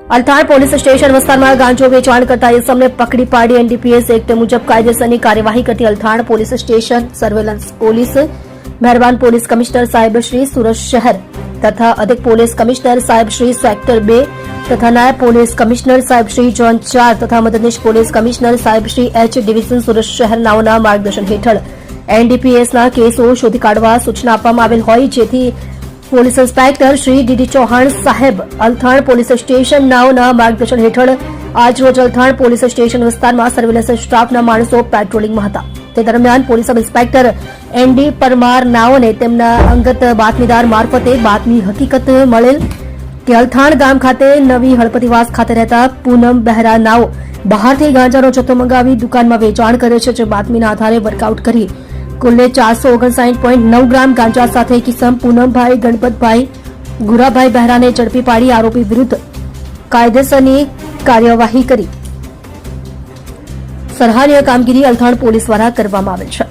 Althan police station વિસ્તારમાં ગાંજો વેચાણ કરતા ઇસમને પકડી પાડી એનડીપીએસ એક્ટ મુજબ કાયદેસરની કાર્યવાહી કરતી Althan police station surveillance police મહેરબાન પોલીસ કમિશનર સાહેબ શ્રી સુરત શહેર તથા અધિક પોલીસ કમિશનર સાહેબ શ્રી સેક્ટર 2 તથા નાયબ પોલીસ કમિશનર સાહેબ શ્રી ઝોન 4 તથા મદદનીશ પોલીસ કમિશનર સાહેબ શ્રી એચ ડિવિઝન સુરત શહેર નાઓના માર્ગદર્શન હેઠળ એનડીપીએસના કેસો શોધી કાઢવા સૂચના આપવામાં આવેલ હોય જેથી police inspector Shri DD Chauhan સાહેબ અલથાણ પોલીસ સ્ટેશન નાઓના માર્ગદર્શન હેઠળ આજરોજ અલથાણ પોલીસ સ્ટેશન વિસ્તારમાં સર્વેલન્સ સ્ટાફના માણસો પેટ્રોલિંગમાં હતા તે દરમિયાન police sub inspector ND Parmar નાઓને તેમના અંગત બાતમીદાર મારફતે બાતમી હકીકત મળેલ કે અલથાણ ગામ ખાતે નવી હળપતિવાસ ખાતે રહેતા પૂનમ બહેરા નાઓ બહારથી ગાંજાનો જથ્થો મંગાવી દુકાનમાં વેચાણ કરે છે જે બાતમીના આધારે વર્કઆઉટ કરી કુલ્લે 459.9 ગ્રામ ગાંજા સાથે કિસમ પૂનમભાઈ ગણપતભાઈ ગુરાભાઈ બહેરાને ઝડપી પાડી આરોપી વિરુદ્ધ કાયદેસરની કાર્યવાહી કરી સરાહનીય કામગીરી અલથાણ પોલીસ દ્વારા કરવામાં આવેલ છે।